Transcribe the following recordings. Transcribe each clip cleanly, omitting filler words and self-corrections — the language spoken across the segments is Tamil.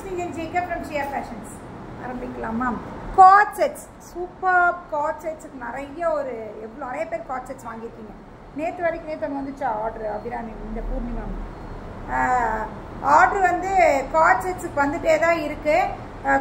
it's me Jacob from Shia Fashions. ஆரம்பிக்கலாமா? Cord sets, super cord sets நிறைய நிறைய பேர் காட் செட்ஸ் வாங்கியிருக்கீங்க. நேற்று வந்துச்சு ஆர்டர் அபிராமி இந்த பூர்ணிமா ஆர்டர் வந்து காட் செட்ஸுக்கு வந்துட்டே தான் இருக்குது.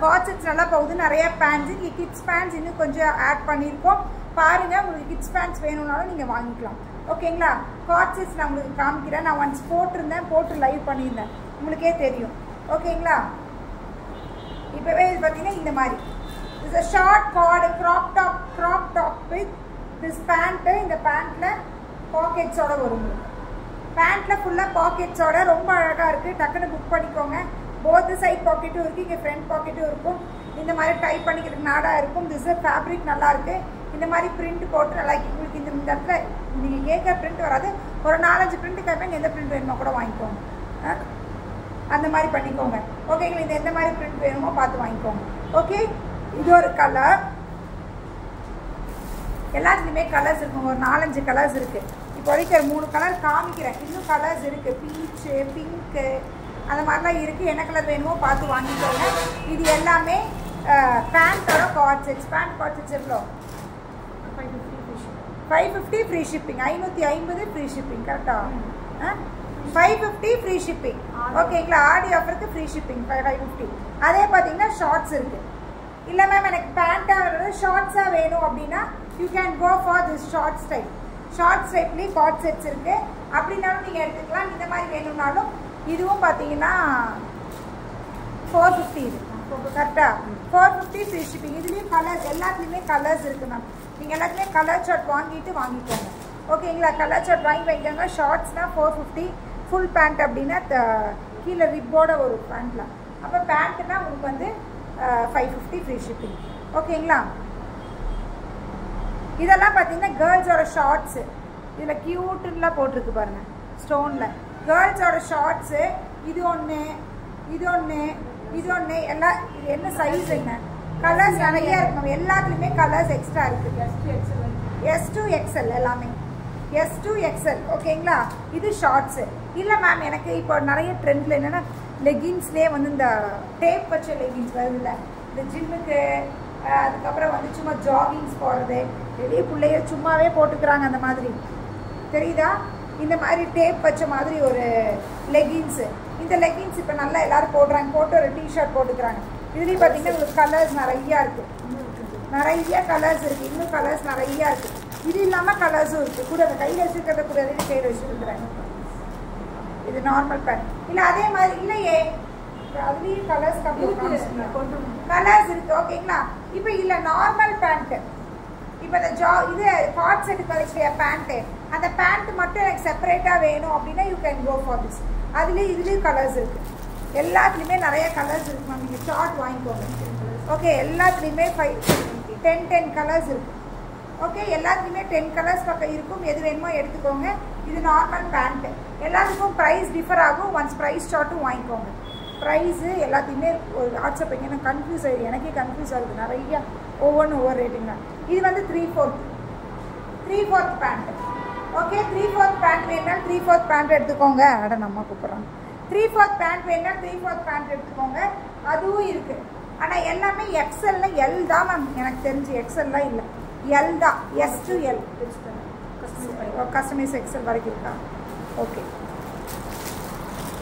காட் செட்ஸ் நல்லா போகுது. நிறைய பேண்ட்ஸ் இங்கே கிட்ஸ் பேண்ட்ஸ் இன்னும் கொஞ்சம் ஆட் பண்ணியிருக்கோம். பாருங்கள், உங்களுக்கு கிட்ஸ் பேண்ட்ஸ் வேணும்னாலும் நீங்கள் வாங்கிக்கலாம். ஓகேங்களா? காட் செட்ஸ் நான் உங்களுக்கு காமிக்கிறேன். நான் ஒன்ஸ் போட்டு லைவ் பண்ணியிருந்தேன், உங்களுக்கே தெரியும். ஓகேங்களா? இப்போவே இது பார்த்தீங்கன்னா இந்த மாதிரி இது short card crop top with this pant. இந்த பேண்ட்டில் பாக்கெட்ஸோட வரும். பேண்ட்டில் ஃபுல்லாக பாக்கெட்ஸோட ரொம்ப அழகாக இருக்குது. டக்குன்னு புக் பண்ணிக்கோங்க. போத் சைட் பாக்கெட்டும் இருக்குது, இங்கே ஃப்ரண்ட் பாக்கெட்டும் இருக்கும். இந்த மாதிரி டைப் பண்ணிக்கிறதுக்கு நாடாக இருக்கும். திஸ் ஃபேப்ரிக் நல்லாயிருக்கு. இந்த மாதிரி பிரிண்ட் போட்டு நல்லா உங்களுக்கு இந்த இடத்துல நீங்கள் கேட்குற பிரிண்ட் வராது. ஒரு 4-5 பிரிண்ட் கேட்பேங்க, எந்த பிரிண்ட் வேணுமோ கூட வாங்கிக்கோங்க. அந்த மாதிரி பண்ணிக்கோங்க. ஓகேங்களா? இந்த எந்த மாதிரி பிரிண்ட் வேணுமோ பார்த்து வாங்கிக்கோங்க. ஓகே, இது ஒரு கலர். எல்லாத்துலேயுமே கலர்ஸ் இருக்கும். ஒரு 4-5 கலர்ஸ் இருக்குது. இப்போதைக்கு ஒரு 3 கலர் காமிக்கிறேன். இன்னும் கலர்ஸ் இருக்குது. பீச்சு, பிங்க்கு, அந்த மாதிரிலாம் இருக்குது. என்ன கலர் வேணுமோ பார்த்து வாங்கிக்கோங்க. இது எல்லாமே பேண்ட்டோட coat sets. Pant coat sets எவ்வளோ? 550 ஃப்ரீ ஷிப்பிங். 550 free shipping. கரெக்டாக? 550 ஃப்ரீ ஷிப்பிங். ஓகேங்களா? ஆடி ஆஃபருக்கு ஃப்ரீ ஷிப்பிங் 550. அதே பார்த்தீங்கன்னா ஷார்ட்ஸ் இருக்குது. இல்லை மேம் எனக்கு பேண்ட்டாக ஷார்ட்ஸாக வேணும் அப்படின்னா you can go for this shorts type. Shorts டைப்லேயே காட் செட்ஸ் இருக்குது. அப்படின்னாலும் நீங்கள் எடுத்துக்கலாம். இந்த மாதிரி வேணும்னாலும் இதுவும் பார்த்தீங்கன்னா 450. இது கரெக்டாக 450 ஃப்ரீ ஷிப்பிங். இதுலேயும் கலர்ஸ், எல்லாத்துலேயுமே கலர்ஸ் இருக்குது மேம். நீங்கள் எல்லாத்துலேயுமே கலர் ஷார்ட் வாங்கிக்கோங்க. ஓகேங்களா? கலர் ஷார்ட் வாங்கிக்கோங்க. ஷார்ட்ஸ்னால் 450. ஃபுல் பேண்ட் அப்படின்னா கீழே ரிப்போட ஒரு பேண்ட்டில். அப்போ பேண்ட்டுனா உங்களுக்கு வந்து 550 ஃப்ரீ ஷிப்பிங். ஓகேங்களா? இதெல்லாம் பார்த்தீங்கன்னா கேர்ள்ஸோட ஷார்ட்ஸு. இதில் க்யூட்டுலாம் போட்டிருக்கு பாருங்கள், ஸ்டோனில். கேர்ள்ஸோட ஷார்ட்ஸு. இது ஒன்று, இது ஒன்று, இது ஒன்று. எல்லாம் இது என்ன சைஸ், என்ன கலர்ஸ் நிறைய இருக்கும். எல்லாத்துலேயுமே கலர்ஸ் எக்ஸ்ட்ரா இருக்குது. S to XL எல்லாமே S to XL. ஓகேங்களா? இது ஷார்ட்ஸு. இல்லை மேம் எனக்கு இப்போ நிறைய ட்ரெண்டில் என்னென்னா லெகின்ஸ்லேயே வந்து இந்த டேப் வச்ச லெகின்ஸ் வருதுல்ல, இந்த ஜிம்முக்கு, அதுக்கப்புறம் வந்து சும்மா ஜாகிங்ஸ் போகிறது, வெளியே பிள்ளைய சும்மாவே போட்டுக்கிறாங்க. அந்த மாதிரி தெரியுதா? இந்த மாதிரி டேப் வச்ச மாதிரி ஒரு லெகின்ஸு. இந்த லெகின்ஸ் இப்போ நல்லா எல்லோரும் போடுறாங்க. போட்டு ஒரு டிஷர்ட் போட்டுக்கிறாங்க. இதுலேயும் பார்த்தீங்கன்னா உங்களுக்கு கலர்ஸ் நிறையா இருக்குது. நிறைய கலர்ஸ் இருக்குது. இன்னும் கலர்ஸ் நிறையா இருக்குது. இது இல்லாமல் கலர்ஸும் இருக்குது. கூட அந்த கையில் வச்சுருக்கிறத கூட சைடு வச்சுருக்குறாங்க. இது நார்மல் பேண்ட். இல்லை அதே மாதிரி இல்லையே, அதுலேயும் கலர்ஸ் கலர்ஸ் இருக்குது. ஓகேங்களா? இப்போ இல்லை நார்மல் பேண்ட்டு. இப்போ இந்த இது காட் செட்டு கழிச்சியா பேண்ட்டு, அந்த பேண்ட்டு மட்டும் எனக்கு செப்பரேட்டாக வேணும் அப்படின்னா you can go for this. இதுலேயும் கலர்ஸ் இருக்குது. எல்லாத்துலேயுமே நிறைய கலர்ஸ் இருக்குது மேம். நீங்கள் ஷார்ட் வாங்கிக்கோங்க. ஓகே, எல்லாத்துலேயுமே 10 கலர்ஸ் இருக்குது. ஓகே, எல்லாத்துலேயுமே 10 கலர்ஸ் பக்கம் இருக்கும். எது வேணுமோ எடுத்துக்கோங்க. இது நார்மல் பேண்ட்டு. எல்லாத்துக்கும் ப்ரைஸ் டிஃபர் ஆகும். ஒன்ஸ் ப்ரைஸ் ஷார்ட்டும் வாங்கிக்கோங்க. ப்ரைஸு எல்லாத்தையுமே ஒரு வாட்ஸ்அப் எனக்கு கன்ஃபியூஸ் ஆகிடுது. எனக்கே கன்ஃபியூஸ் ஆகுது. நிறையா ஒவ்வொரு ரேட்டிங் தான். இது வந்து 3/4 பேண்ட்டு. ஓகே, 3/4 பேண்ட் வேணும்னா 3/4 பேண்ட் எடுத்துக்கோங்க. நம்ம கூப்பிட்றோம். 3/4 பேண்ட் வேணும்னா 3/4 பேண்ட் எடுத்துக்கோங்க. அதுவும் இருக்குது. ஆனால் எல்லாமே XL L தான் மேம். எனக்கு தெரிஞ்சு XLலாம் இல்லை, L தான். S to L. Customise XL வரைக்கும் இருக்கா? ஓகே,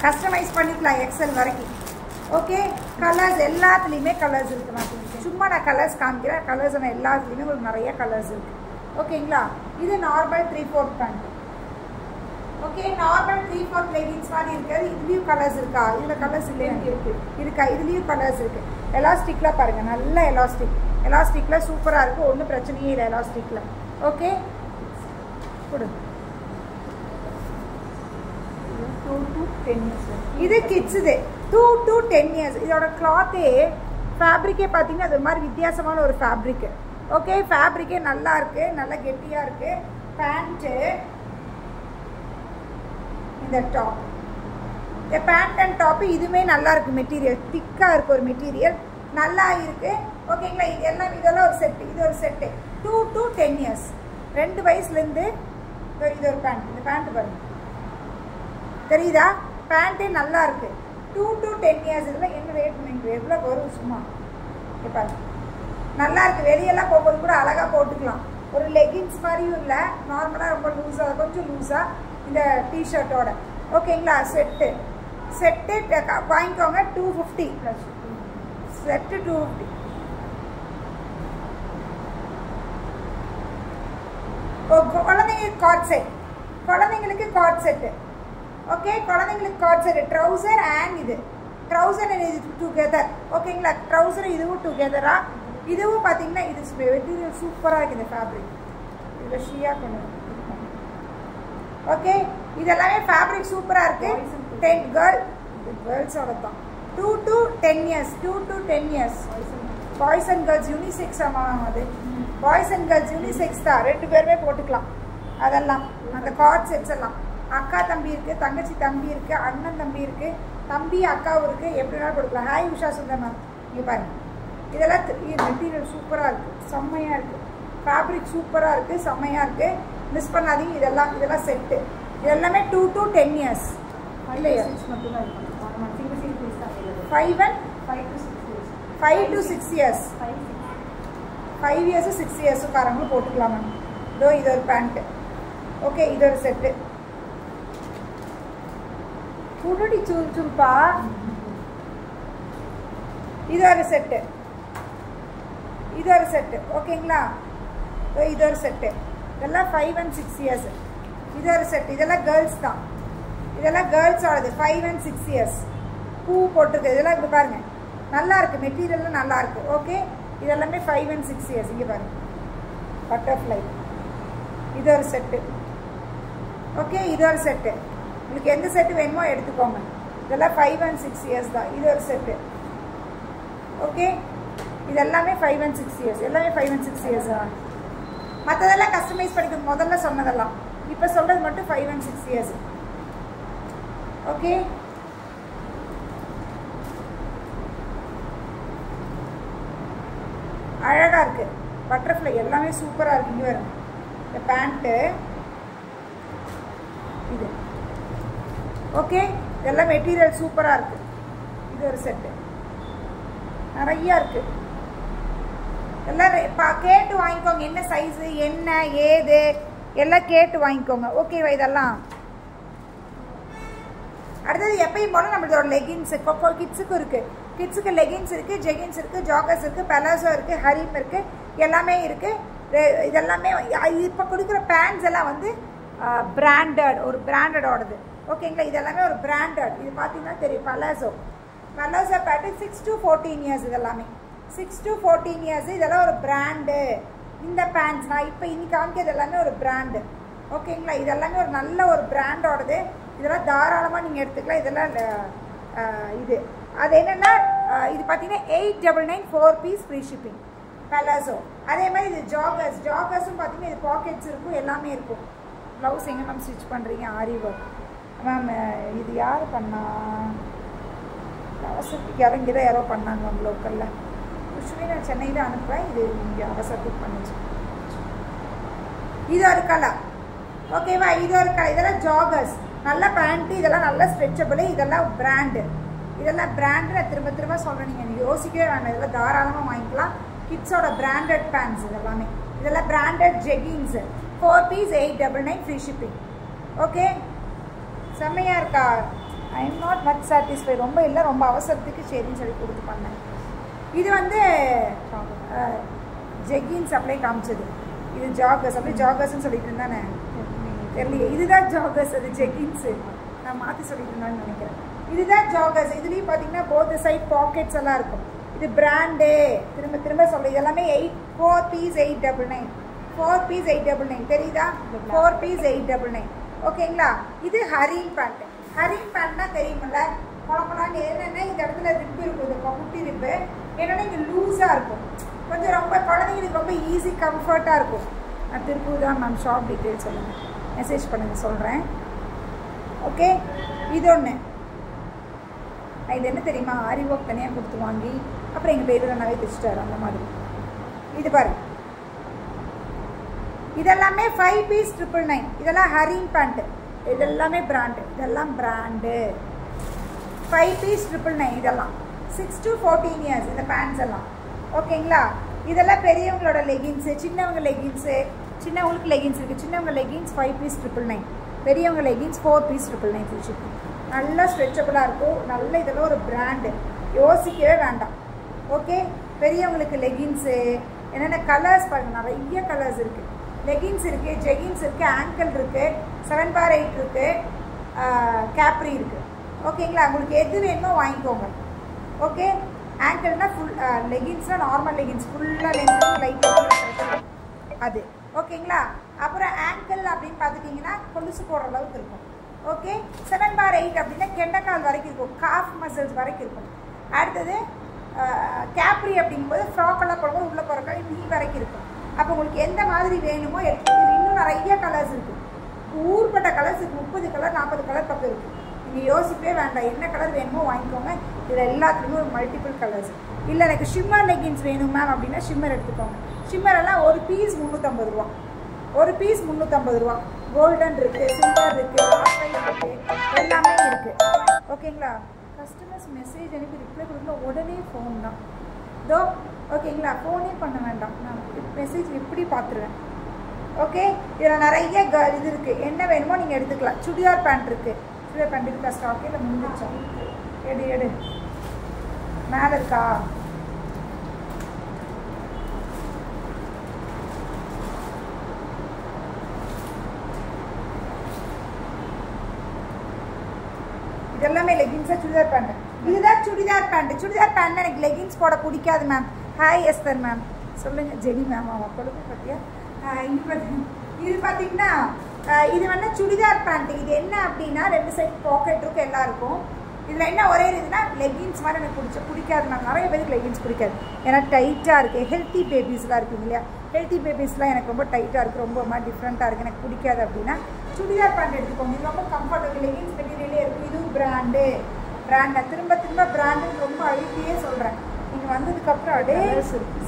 கஸ்டமைஸ் பண்ணிக்கலாம் XL வரைக்கும். ஓகே, கலர்ஸ் எல்லாத்துலேயுமே கலர்ஸ் இருக்குது மேம். சும்மா நான் கலர்ஸ் காமிக்கிறேன். கலர்ஸ் ஆனால் எல்லாத்துலேயுமே உங்களுக்கு நிறைய கலர்ஸ் இருக்குது. ஓகேங்களா? இது normal 3/4 pant. Okay, normal 3/4 leggings மாதிரி இருக்காது. இதுலேயும் கலர்ஸ் இருக்கா? இதில் கலர்ஸ் இல்லையா? இருக்கா? இதுலேயும் கலர்ஸ் இருக்குது. எலாஸ்டிக்கில் பாருங்கள், நல்ல எலாஸ்டிக்கில் சூப்பராக இருக்குது. ஒன்றும் பிரச்சனையே இல்லை எலாஸ்டிக்கில். ஓகே, கொடுங்க. இது கிட்ஸ். இது 2 to 10 years. இதோட கிளாத்தே ஃபேப்ரிக்கே பார்த்தீங்கன்னா அது ஒரு மாதிரி வித்தியாசமான ஒரு ஃபேப்ரிக்கு. ஓகே, ஃபேப்ரிக்கே நல்லா இருக்குது, நல்லா கெட்டியாக இருக்குது. பேண்ட்டு, இந்த டாப், இந்த பேண்ட் அண்ட் டாப்பு இதுவுமே நல்லா இருக்குது. மெட்டீரியல் திக்காக இருக்குது. ஒரு மெட்டீரியல் நல்லா இருக்குது. ஓகேங்களா? இதெல்லாம் ஒரு செட்டு. இது ஒரு செட்டு 2 to 10 years. 2 வயசுலேருந்து. இது ஒரு பேண்ட். இந்த பேண்ட்டு பாருங்கள், தெரியுதா? பேண்ட்டே நல்லா இருக்குது. 2 to 10 years இதெல்லாம் என்ன ரேட் நீங்கள் எவ்வளோ வரும் சும்மா இப்போ நல்லா இருக்குது. வெளியெல்லாம் போகும்போது கூட அழகாக போட்டுக்கலாம். ஒரு லெகின்ஸ் மாதிரியும் இல்லை, நார்மலாக ரொம்ப லூஸாக கொஞ்சம் லூஸாக இந்த டிஷர்ட்டோட. ஓகேங்களா? செட்டு வாங்கிக்கோங்க 250 ப்ளஸ் செட்டு 250. குழந்தைங்களுக்கு கார்ட் செட்டு. ஓகே, குழந்தைங்களுக்கு கார்ட் செட்டு ட்ரௌசர் அண்ட் இது ட்ரௌசர் இது டுகெதர். ஓகேங்களா? ட்ரௌசர் இதுவும் டுகெதரா. இதுவும் பார்த்தீங்கன்னா இது மெட்டீரியல் சூப்பராக இருக்குது. இந்த ஃபேப்ரிக் இதில் ஷியா பண்ணுவோம். ஓகே, இதெல்லாமே ஃபேப்ரிக் சூப்பராக இருக்குது. 10 கேர்ள்ஸோட தான் 2 to 10 years 2 to 10 years boys and girls unisex. ஆமாம், அது பாய்ஸ் அண்ட் கேர்ள்ஸ் யூனிசெக்ஸ் தான். 2 பேருமே போட்டுக்கலாம். அதெல்லாம் அந்த கார்ட் செட்ஸ் எல்லாம் அக்கா தம்பி இருக்குது, தங்கச்சி தம்பி இருக்குது, அண்ணன் தம்பி இருக்குது, தம்பி அக்காவும் இருக்குது, எப்படி வேணாலும் போட்டுக்கலாம். ஹாய் உஷா சுந்தர் மேம், இங்கே பாருங்கள். இதெல்லாம் மெட்டீரியல் சூப்பராக இருக்குது, செம்மையாக இருக்குது. ஃபேப்ரிக் சூப்பராக இருக்குது, செம்மையாக இருக்குது. மிஸ் பண்ணாதீங்க. இதெல்லாம் செட்டு. இதெல்லாமே 2 to 10 years இல்லையா? 5 to 6 years 5 years 6 years காரங்களும் போட்டுக்கலாம் மேம். இதோ இது ஒரு பேண்ட்டு. ஓகே, இது ஒரு செட்டு. புடுடி சுருப்பா. இது ஒரு செட்டு. ஓகேங்களா? இது ஒரு செட்டு. இதெல்லாம் 5 and 6 years. இது ஒரு செட்டு. இதெல்லாம் கேர்ள்ஸ் தான். இதெல்லாம் கேர்ள்ஸோடது 5 and 6 years. பூ போட்டிருக்கு. இதெல்லாம் இப்போ பாருங்கள், நல்லா இருக்குது. மெட்டீரியல்லாம் நல்லா இருக்குது. ஓகே, இதெல்லாமே 5 and 6 years. இங்கே பாருங்கள், பட்டர்ஃப்ளை. இது ஒரு செட்டு. ஓகே, இது ஒரு செட்டு. உங்களுக்கு எந்த செட்டு வேணுமோ எடுத்துக்கோங்க. இதெல்லாம் 5 and 6 years தான். இது ஒரு செட்டு. ஓகே, இதெல்லாமே 5 and 6 years. எல்லாமே 5 and 6 years தான். மற்றதெல்லாம் கஸ்டமைஸ் பண்ணிக்கணும். முதல்ல சொன்னதெல்லாம் இப்போ சொல்கிறது மட்டும் 5 and 6 years. ஓகே, அழகாக இருக்குது. பட்டர்ஃப்ளை எல்லாமே சூப்பராக இருக்குது. இங்கே வரும் இந்த பேண்ட்டு இது. ஓகே, இதெல்லாம் மெட்டீரியல் சூப்பராக இருக்குது. இது ஒரு செட்டு. நிறையா இருக்குது. எல்லாம் கேட்டு வாங்கிக்கோங்க. என்ன சைஸு என்ன ஏது எல்லாம் கேட்டு வாங்கிக்கோங்க. ஓகேவா? இதெல்லாம் அடுத்தது எப்பயும் போல நம்மளோட லெகின்ஸு கிட்ஸுக்கும் இருக்குது. கிட்ஸுக்கு லெகின்ஸ் இருக்குது, ஜெகின்ஸ் இருக்குது, ஜாகர்ஸ் இருக்குது, பெலாசோ இருக்குது, ஹரீம் இருக்குது, எல்லாமே இருக்குது. இதெல்லாமே இப்போ கொடுக்குற பேண்ட்ஸ் எல்லாம் வந்து பிராண்டட், ஒரு பிராண்டடோடது. ஓகேங்களா? இதெல்லாமே ஒரு பிராண்டட். இது பார்த்தீங்கன்னா தெரியும், பெலாசோ பேட்டு 6 to 14 years. இதெல்லாமே 6 to 14 years. இதெல்லாம் ஒரு பிராண்டு. இந்த பேண்ட்ஸ் நான் இப்போ இன்னைக்கு காமிக்கிறது எல்லாமே ஒரு பிராண்டு. ஓகேங்களா? இதெல்லாமே ஒரு நல்ல ஒரு பிராண்டோடது. இதெல்லாம் தாராளமாக நீங்கள் எடுத்துக்கலாம். இதெல்லாம் இது அது என்னென்னா இது பார்த்தீங்கன்னா 899 4 piece ஃப்ரீ ஷிப்பிங் பெலாசோ. அதே மாதிரி இது ஜாகர்ஸும் பார்த்தீங்கன்னா இது பாக்கெட்ஸ் இருக்கும், எல்லாமே இருக்கும். ப்ளவுஸ் எங்கே மேம் ஸ்டிச் பண்ணுறீங்க? ஆரி ஒர்க் மேம். இது யார் பண்ணா? அவசரத்துக்கு இறங்கி தான் யாரோ பண்ணாங்க மேம் லோக்கலில். ஆக்சுவலி நான் சென்னையில் அனுப்புவேன். இது இங்கே அவசரத்துக்கு பண்ணிச்சு. இது ஒரு கலர். ஓகேவா? இது ஒரு கலர். இதெல்லாம் ஜாகர்ஸ், நல்ல பேண்ட்டு. இதெல்லாம் நல்ல ஸ்ட்ரெச்சபிள். இதெல்லாம் பிராண்டு. நான் திரும்ப சொல்கிறேன். நீங்கள் யோசிக்கவே வேண்டாம். இதெல்லாம் தாராளமாக வாங்கிக்கலாம். கிட்ஸோட பிராண்டட் பேண்ட்ஸ் இதெல்லாமே. இதெல்லாம் branded jeggings 4 piece 899 free shipping. Okay, செம்மையாக இருக்கா? I am not much satisfy. ரொம்ப இல்லை, ரொம்ப அவசரத்துக்கு சரின்னு சொல்லி கொடுத்து பண்ணேன். இது வந்து ஜெகின்ஸ் அப்படியே காமிச்சது. இது ஜாகர்ஸ். அப்படியே ஜாகர்ஸ்ன்னு சொல்லிட்டு இருந்தானே தெரியலையே. இதுதான் ஜாகர்ஸ், அது ஜெகின்ஸு. நான் மாற்றி சொல்லிட்டு இருந்தான்னு நினைக்கிறேன். இதுதான் ஜாகர்ஸ். இதுலேயும் பார்த்தீங்கன்னா போத் சைட் பாக்கெட்ஸ் எல்லாம் இருக்கும். இது பிராண்டு. திரும்ப சொல்ல. இதெல்லாமே 4 piece 899 4 piece 899 தெரியுதா? 4 piece 899. ஓகேங்களா? இது ஹரீம் பேண்ட்டு. ஹரீம் பேண்ட்னா தெரியுமில்ல, குழப்பலான்னு. என்னென்னா இந்த இடத்துல ரிப்பு இருக்கும், இந்த குட்டி ரிப்பு. என்னென்னா இங்கே லூஸாக இருக்கும். கொஞ்சம் ரொம்ப குழந்தைங்களுக்கு ரொம்ப ஈஸி கம்ஃபர்ட்டாக இருக்கும். நான் திருப்பூர் தான் மேம். ஷாப் டீட்டெயில் சொல்லுங்கள், மெசேஜ் பண்ணுங்கள், சொல்கிறேன். ஓகே, இது ஒன்று. நான் இது என்ன தெரியுமா, ஆரி ஒர்க் தனியாக கொடுத்து வாங்கி அப்புறம் எங்கள் பேரில் நகை தைச்சிட்டாரு அந்த மாதிரி. இது பாருங்க, இதெல்லாமே 5 piece 999. இதெல்லாம் ஹரீம் பேண்ட்டு. இதெல்லாமே பிராண்டு. இதெல்லாம் பிராண்டு. 5 பீஸ் 999 இதெல்லாம் 6 to 14 இயர்ஸ் இந்த பேண்ட்ஸ் எல்லாம் ஓகேங்களா. இதெல்லாம் பெரியவங்களோட லெகின்ஸு, சின்னவங்க லெகின்ஸு, சின்னவங்களுக்கு லெகின்ஸ் இருக்குது. சின்னவங்க லெகின்ஸ் 5 பீஸ் 999, பெரியவங்க லெகின்ஸ் 4 பீஸ் 999 ஃப்ரீ ஷிப்பிங். நல்லா ஸ்ட்ரெச்சபிளாக இருக்கும். நல்ல இதெல்லாம் ஒரு பிராண்டு, யோசிக்கவே வேண்டாம். ஓகே, பெரியவங்களுக்கு லெகின்ஸு என்னென்ன கலர்ஸ் பாருங்கள், நிறைய கலர்ஸ் இருக்குது. லெகின்ஸ் இருக்குது, ஜெகின்ஸ் இருக்குது, ஆங்கிள் இருக்குது, 7/8 இருக்குது, கேப்ரி இருக்குது. ஓகேங்களா, உங்களுக்கு எது வேணுமோ வாங்கிக்கோங்க. ஓகே, ஆங்கிள்னா ஃபுல் லெகின்ஸ்னால் நார்மல் லெகின்ஸ் ஃபுல்லாக லென்த் லைட் அது. ஓகேங்களா, அப்புறம் ஆங்கிள் அப்படின்னு பார்த்துட்டிங்கன்னா கொலுசு போடுற அளவுக்கு இருக்கும். ஓகே, 7/8 அப்படின்னா கெண்டைக்கால் வரைக்கும் இருக்கும், காஃப் மசில்ஸ் வரைக்கும் இருக்கும். அடுத்தது கேப்ரி அப்படிங்கும்போது ஃப்ராக்கெல்லாம் போடும்போது உள்ளே போகிறக்காக நீ வரைக்கும் இருக்கும். அப்போ உங்களுக்கு எந்த மாதிரி வேணுமோ எடுத்து. இன்னும் நிறைய கலர்ஸ் இருக்குது, ஊர்பட்ட கலர்ஸ் இருக்குது, 30 கலர் 40 கலர் பக்கம் இருக்குது. நீங்கள் யோசிக்கவே வேண்டாம், என்ன கலர் வேணுமோ வாங்கிக்கோங்க. இதில் எல்லாத்துலேயுமே ஒரு மல்டிபிள் கலர்ஸ். இல்லை எனக்கு ஷிம்மர் லெகின்ஸ் வேணும் மேம் அப்படின்னா ஷிம்மர் எடுத்துக்கோங்க. ஷிம்மர் எல்லாம் ஒரு பீஸ் 350 ரூபா, ஒரு பீஸ் 350 ரூபா. கோல்டன் இருக்குது, சில்வர் இருக்குது, இருக்குது, எல்லாமே இருக்குது. ஓகேங்களா, கஸ்டமர்ஸ் மெசேஜ் அனுப்பி ரிப்ளை கொடுக்கல உடனே ஃபோன் தான் இதோ. ஓகேங்களா, ஃபோனே பண்ண வேண்டாம், நான் மெசேஜ் எப்படி பார்த்துருவேன். ஓகே, இதில் நிறைய இது இருக்குது, என்ன வேணுமோ நீங்கள் எடுத்துக்கலாம். சுடிதார் பேண்ட் இருக்குது, சுடிதார் பேண்ட் இருக்கா ஸ்டாக்கே இல்லை முடிஞ்சிச்சா? எடு எடு, மேலே இருக்கா? இதெல்லாமே லெகின்ஸா சுடிதார் பேண்ட். இதுதான் சுடிதார் பேண்ட். சுடிதார் பேண்ட் எனக்கு லெகின்ஸ் போட பிடிக்காது மேம். ஹாய் எஸ்தர் மேம், சொல்லுங்கள். ஜெனி மேம், அவன் கொடுக்க பார்த்தியா? இது பார்த்தீங்கன்னா இது வந்து சுடிதார் பேண்ட். இது என்ன அப்படின்னா 2 சைட் பாக்கெட் இருக்கும், எல்லாம் இருக்கும். இதில் என்ன ஒரே இதுனா லெகின்ஸ் மாதிரி எனக்கு பிடிக்காது மேம். நிறைய பேருக்கு லெகின்ஸ் பிடிக்காது, ஏன்னா டைட்டாக இருக்குது. ஹெல்த்தி பேபிஸ்லாம் இருக்குது இல்லையா, ஹெல்த்தி பேபிஸ்லாம் எனக்கு ரொம்ப டைட்டாக இருக்குது, ரொம்ப மாதிரி டிஃப்ரெண்ட்டாக இருக்குது, எனக்கு பிடிக்காது அப்படின்னா சுடிதார் பேண்ட் எடுத்துக்கோங்க. இது ரொம்ப கம்ஃபர்டபுள், லெகின்ஸ் மெட்டீரியலே இருக்குது. இதுவும் பிராண்டு. நான் திரும்ப திரும்ப பிராண்டுன்னு ரொம்ப அழுத்தியே சொல்கிறேன். நீங்கள் வந்ததுக்கப்புறம் அப்படியே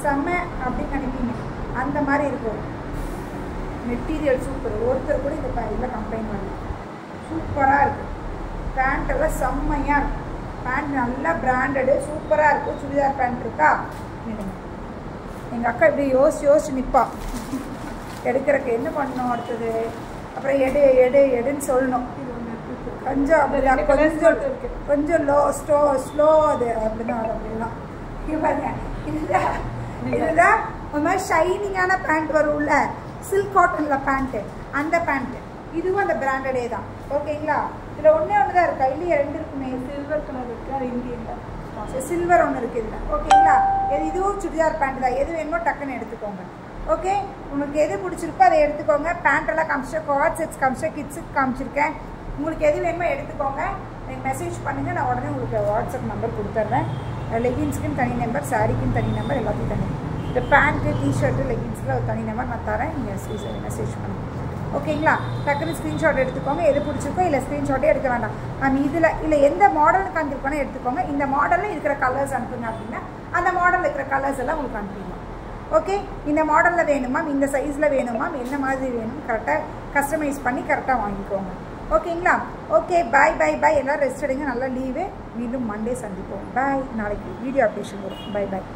செம்ம அப்படின்னு நினைப்பீங்க, அந்த மாதிரி இருக்கும். Material super. ஒருத்தர் கூட இந்த இதில் கம்பெயின் பண்ணி சூப்பராக இருக்குது. பேண்ட் எல்லாம் செம்மையாக இருக்கும். பேண்ட் நல்லா பிராண்டடு சூப்பராக இருக்கும். சுடிதார் பேண்ட் இருக்கா? எங்கள் அக்கா இப்படி யோசிச்சு நிற்பா, எடுக்கிறக்கு என்ன பண்ணணும் அடுத்தது, அப்புறம் எடுன்னு சொல்லணும். கொஞ்சம் கொஞ்சம் ஸ்லோ அது அப்படின்னா அது அப்படின்னா பாருங்க. இதுதான் ஒரு மாதிரி ஷைனிங்கான பேண்ட் வரும்ல, சில்க் காட்டனில் பேண்ட்டு, அந்த பேண்ட்டு. இதுவும் அந்த பிராண்டடே தான். ஓகேங்களா, இதில் ஒன்றே தான் இருக்கா இல்லையா? 2 இருக்குமே. சில்வர் கலர் இருக்குது, அது இந்தியன் சில்வர் ஒன்று இருக்குது இதில். ஓகேங்களா, இதுவும் சுடிதார் பேண்ட் தான். எது வேணுமோ டக்குன்னு எடுத்துக்கோங்க. ஓகே, உங்களுக்கு எது பிடிச்சிருக்கோ அதை எடுத்துக்கோங்க. பேண்ட்டெல்லாம் காமிச்சிருக்கேன், குவாட் செட்ஸ் காமிச்சிருக்கேன், கிட்ஸுக்கு காமிச்சிருக்கேன். உங்களுக்கு எது வேணுமோ எடுத்துக்கோங்க. எனக்கு மெசேஜ் பண்ணுங்கள், நான் உடனே உங்களுக்கு வாட்ஸ்அப் நம்பர் கொடுத்துட்றேன். லெகின்ஸ்க்குன்னு தனி நம்பர், சாரீக்குன்னு தனி நம்பர், எல்லாத்தையும் தனி. இந்த பேண்ட்டு, டிஷர்ட்டு, லெகின்ஸில் ஒரு தனி நம்பர் நான் தரேன். நீங்கள் மெசேஜ் பண்ணுங்கள். ஓகேங்களா, டக்குன்னு ஸ்க்ரீன்ஷாட் எடுத்துக்கோங்க. எது பிடிச்சிருக்கோ இல்லை ஸ்க்ரீன்ஷாட்டே எடுக்க வேண்டாம். நம்ம இல்லை எந்த மாடலுக்கு அனுப்பிருக்கோன்னா எடுத்துக்கோங்க. இந்த மாடலில் இருக்கிற கலர்ஸ் அனுப்புங்க அப்படின்னா அந்த மாடலில் இருக்கிற கலர்ஸ் எல்லாம் உங்களுக்கு அனுப்பிடலாம். ஓகே, இந்த மாடலில் வேணுமா, இந்த சைஸில் வேணுமா, என்ன மாதிரி வேணும், கரெக்டாக கஸ்டமைஸ் பண்ணி கரெக்டாக வாங்கிக்கோங்க. ஓகேங்களா, ஓகே, பாய் பாய் பாய். எல்லோரும் ரெஸ்ட் எடுங்க, நல்லா லீவு. மீண்டும் மண்டே சந்திப்போம். பாய். நாளைக்கு வீடியோ அப்டேஷன் வரும். பாய் பாய்.